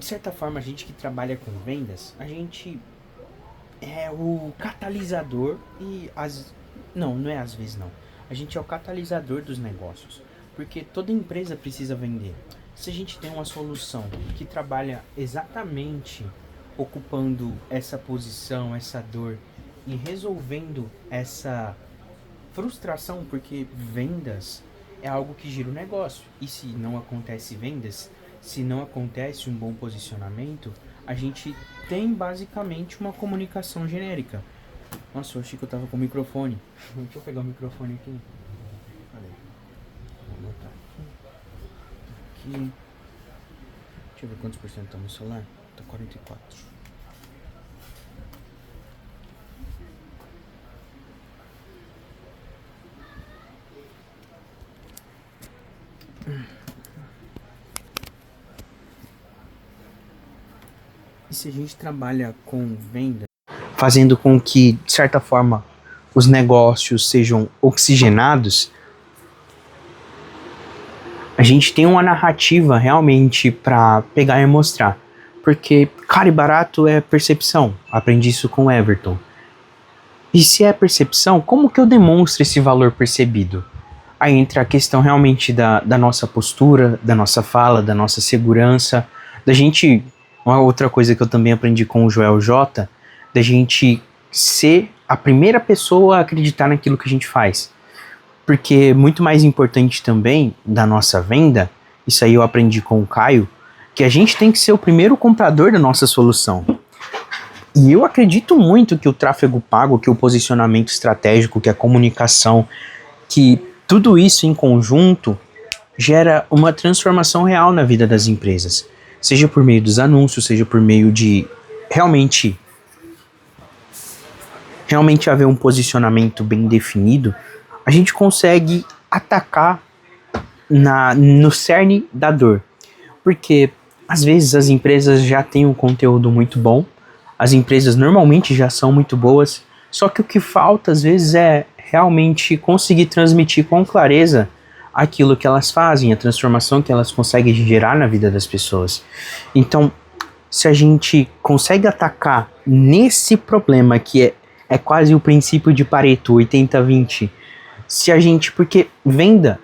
de certa forma, a gente que trabalha com vendas, a gente é o catalisador e as... Não, não é às vezes não. A gente é o catalisador dos negócios. Porque toda empresa precisa vender. Se a gente tem uma solução que trabalha exatamente ocupando essa posição, essa dor e resolvendo essa frustração, porque vendas é algo que gira o negócio. E se não acontece vendas, se não acontece um bom posicionamento, a gente tem basicamente uma comunicação genérica. Nossa, eu achei que eu tava com o microfone. Deixa eu pegar o microfone aqui. Cadê? Vou botar aqui. Deixa eu ver quantos por cento tá no celular. Tá 44. E se a gente trabalha com venda, fazendo com que, de certa forma, os negócios sejam oxigenados, a gente tem uma narrativa realmente para pegar e mostrar. Porque caro e barato é percepção. Aprendi isso com o Everton. E se é percepção, como que eu demonstro esse valor percebido? Aí entra a questão realmente da nossa postura, da nossa fala, da nossa segurança, da gente... Uma outra coisa que eu também aprendi com o Joel J, da gente ser a primeira pessoa a acreditar naquilo que a gente faz. Porque muito mais importante também da nossa venda, isso aí eu aprendi com o Caio, que a gente tem que ser o primeiro comprador da nossa solução. E eu acredito muito que o tráfego pago, que o posicionamento estratégico, que a comunicação, que tudo isso em conjunto gera uma transformação real na vida das empresas. Seja por meio dos anúncios, seja por meio de realmente haver um posicionamento bem definido, a gente consegue atacar no cerne da dor. Porque às vezes as empresas já têm um conteúdo muito bom, as empresas normalmente já são muito boas, só que o que falta às vezes é realmente conseguir transmitir com clareza aquilo que elas fazem, a transformação que elas conseguem gerar na vida das pessoas. Então, se a gente consegue atacar nesse problema que é quase o princípio de Pareto, 80-20, se a gente, porque venda,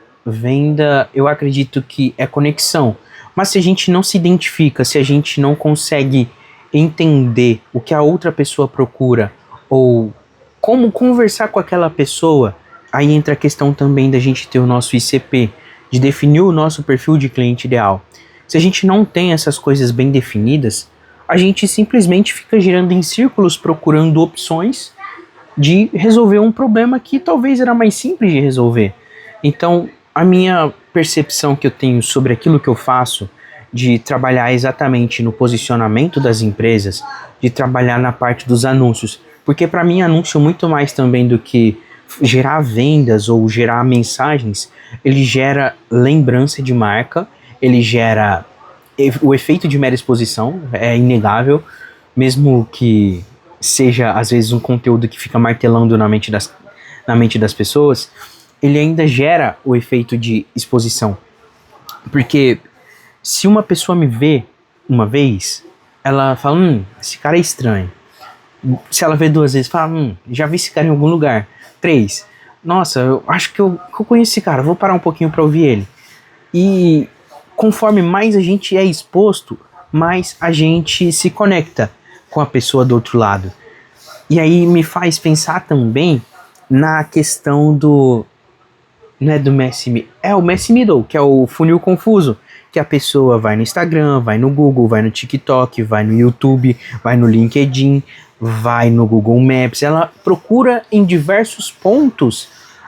eu acredito que é conexão, mas se a gente não se identifica, se a gente não consegue entender o que a outra pessoa procura, ou como conversar com aquela pessoa, aí entra a questão também da gente ter o nosso ICP, de definir o nosso perfil de cliente ideal. Se a gente não tem essas coisas bem definidas, a gente simplesmente fica girando em círculos procurando opções de resolver um problema que talvez era mais simples de resolver. Então, a minha percepção que eu tenho sobre aquilo que eu faço, de trabalhar exatamente no posicionamento das empresas, de trabalhar na parte dos anúncios, porque para mim anúncio muito mais também do que gerar vendas ou gerar mensagens, ele gera lembrança de marca, ele gera o efeito de mera exposição, é inegável, mesmo que seja às vezes um conteúdo que fica martelando na mente das pessoas, ele ainda gera o efeito de exposição. Porque se uma pessoa me vê uma vez, ela fala, esse cara é estranho. Se ela vê duas vezes, fala, já vi esse cara em algum lugar. 3, nossa, eu acho que eu conheço esse cara, vou parar um pouquinho para ouvir ele. E conforme mais a gente é exposto, mais a gente se conecta com a pessoa do outro lado. E aí me faz pensar também na questão do... Não é do Messi... É o Messi Middle, que é o funil confuso. Que a pessoa vai no Instagram, vai no Google, vai no TikTok, vai no YouTube, vai no LinkedIn, vai no Google Maps. Ela procura em diversos pontos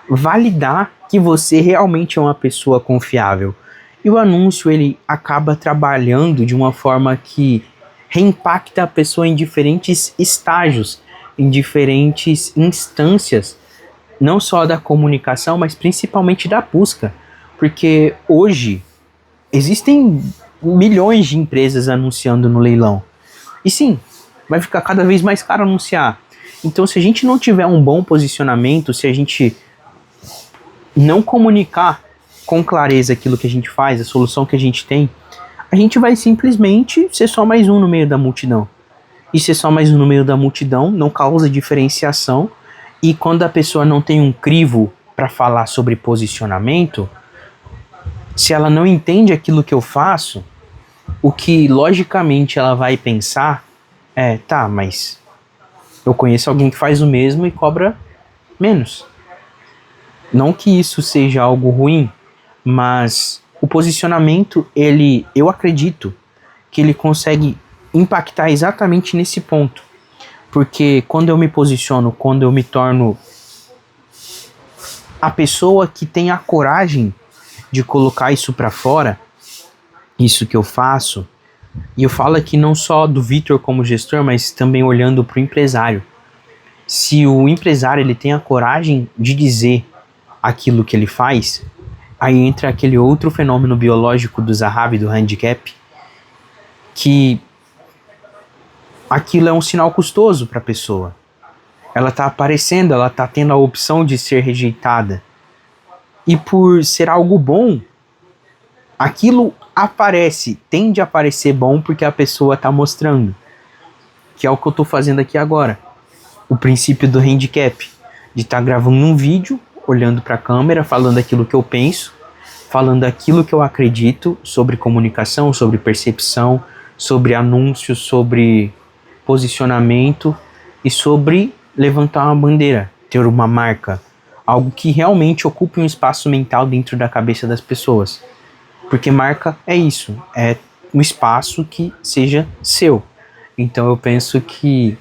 validar que você realmente é uma pessoa confiável. E o anúncio, ele acaba trabalhando de uma forma que reimpacta a pessoa em diferentes estágios, em diferentes instâncias, não só da comunicação, mas principalmente da busca. Porque hoje existem milhões de empresas anunciando no leilão. E sim, vai ficar cada vez mais caro anunciar. Então, se a gente não tiver um bom posicionamento, se a gente não comunicar com clareza aquilo que a gente faz, a solução que a gente tem, a gente vai simplesmente ser só mais um no meio da multidão. E ser só mais um no meio da multidão não causa diferenciação. E quando a pessoa não tem um crivo para falar sobre posicionamento, se ela não entende aquilo que eu faço, o que logicamente ela vai pensar é, tá, mas eu conheço alguém que faz o mesmo e cobra menos. Não que isso seja algo ruim, mas o posicionamento, eu acredito que ele consegue impactar exatamente nesse ponto. Porque quando eu me posiciono, quando eu me torno a pessoa que tem a coragem de colocar isso para fora, isso que eu faço, e eu falo aqui não só do Vitor como gestor, mas também olhando para o empresário. Se o empresário ele tem a coragem de dizer aquilo que ele faz, aí entra aquele outro fenômeno biológico do Zahavi, do handicap, que aquilo é um sinal custoso para a pessoa. Ela está aparecendo, ela está tendo a opção de ser rejeitada. E por ser algo bom, aquilo tende a aparecer bom porque a pessoa está mostrando. Que é o que eu estou fazendo aqui agora. O princípio do handicap, de estar gravando um vídeo, olhando para a câmera, falando aquilo que eu penso, falando aquilo que eu acredito sobre comunicação, sobre percepção, sobre anúncios, sobre posicionamento e sobre levantar uma bandeira, ter uma marca, algo que realmente ocupe um espaço mental dentro da cabeça das pessoas. Porque marca é isso, é um espaço que seja seu. Então eu penso que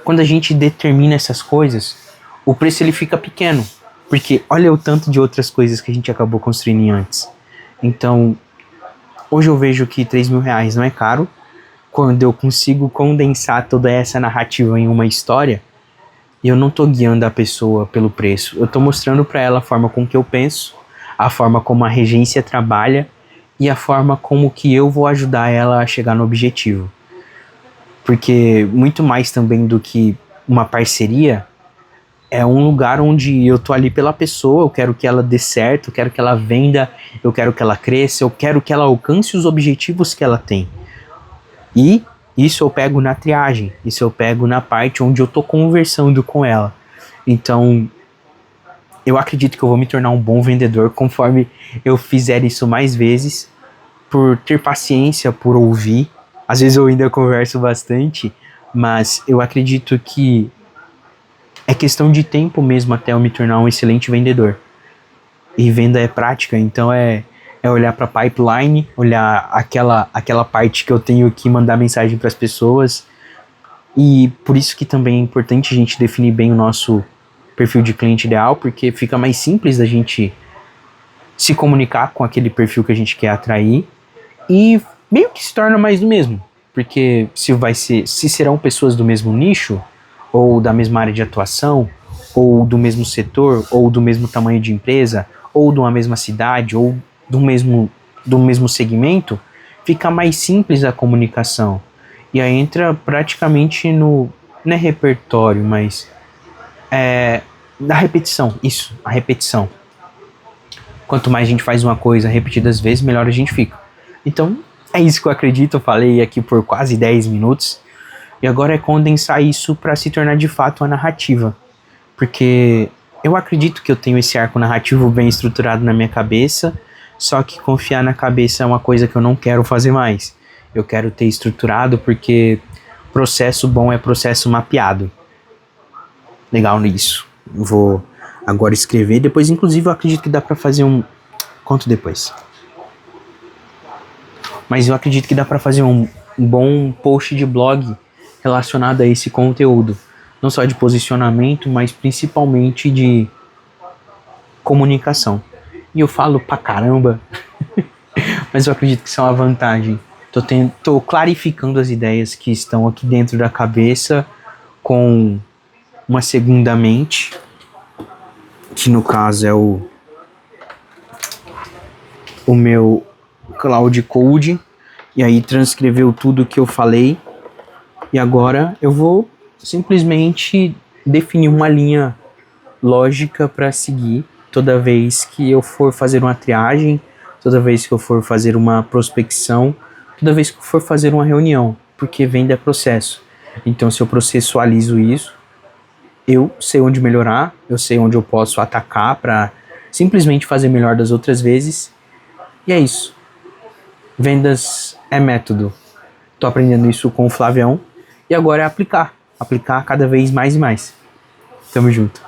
quando a gente determina essas coisas, o preço ele fica pequeno, porque olha o tanto de outras coisas que a gente acabou construindo antes. Então, hoje eu vejo que R$3.000 não é caro, quando eu consigo condensar toda essa narrativa em uma história, e eu não tô guiando a pessoa pelo preço, eu tô mostrando para ela a forma com que eu penso, a forma como a regência trabalha e a forma como que eu vou ajudar ela a chegar no objetivo. Porque muito mais também do que uma parceria, é um lugar onde eu tô ali pela pessoa, eu quero que ela dê certo, eu quero que ela venda, eu quero que ela cresça, eu quero que ela alcance os objetivos que ela tem. E isso eu pego na triagem, isso eu pego na parte onde eu tô conversando com ela. Então, eu acredito que eu vou me tornar um bom vendedor conforme eu fizer isso mais vezes, por ter paciência, por ouvir. Às vezes eu ainda converso bastante, mas eu acredito que é questão de tempo mesmo até eu me tornar um excelente vendedor. E venda é prática, então é olhar para a pipeline, olhar aquela parte que eu tenho que mandar mensagem para as pessoas. E por isso que também é importante a gente definir bem o nosso perfil de cliente ideal, porque fica mais simples da gente se comunicar com aquele perfil que a gente quer atrair e meio que se torna mais do mesmo, porque se serão pessoas do mesmo nicho, ou da mesma área de atuação, ou do mesmo setor, ou do mesmo tamanho de empresa, ou de uma mesma cidade, ou do mesmo segmento, fica mais simples a comunicação. E aí entra praticamente não é repertório, mas na repetição, a repetição. Quanto mais a gente faz uma coisa repetidas vezes, melhor a gente fica. Então, é isso que eu acredito, eu falei aqui por quase 10 minutos, e agora é condensar isso para se tornar de fato uma narrativa, porque eu acredito que eu tenho esse arco narrativo bem estruturado na minha cabeça, só que confiar na cabeça é uma coisa que eu não quero fazer mais. Eu quero ter estruturado, porque processo bom é processo mapeado. Legal nisso. Vou agora escrever, depois inclusive eu acredito que dá para fazer conto depois. Mas eu acredito que dá para fazer um bom post de blog relacionado a esse conteúdo. Não só de posicionamento, mas principalmente de comunicação. E eu falo pra caramba, mas eu acredito que isso é uma vantagem. Tô clarificando as ideias que estão aqui dentro da cabeça com uma segunda mente, que no caso é o meu Cloud Code, e aí transcreveu tudo que eu falei, e agora eu vou simplesmente definir uma linha lógica para seguir toda vez que eu for fazer uma triagem, toda vez que eu for fazer uma prospecção, toda vez que eu for fazer uma reunião, porque venda é processo. Então, se eu processualizo isso, eu sei onde melhorar, eu sei onde eu posso atacar para simplesmente fazer melhor das outras vezes. E é isso. Vendas é método. Tô aprendendo isso com o Flavião e agora é aplicar cada vez mais e mais. Tamo junto.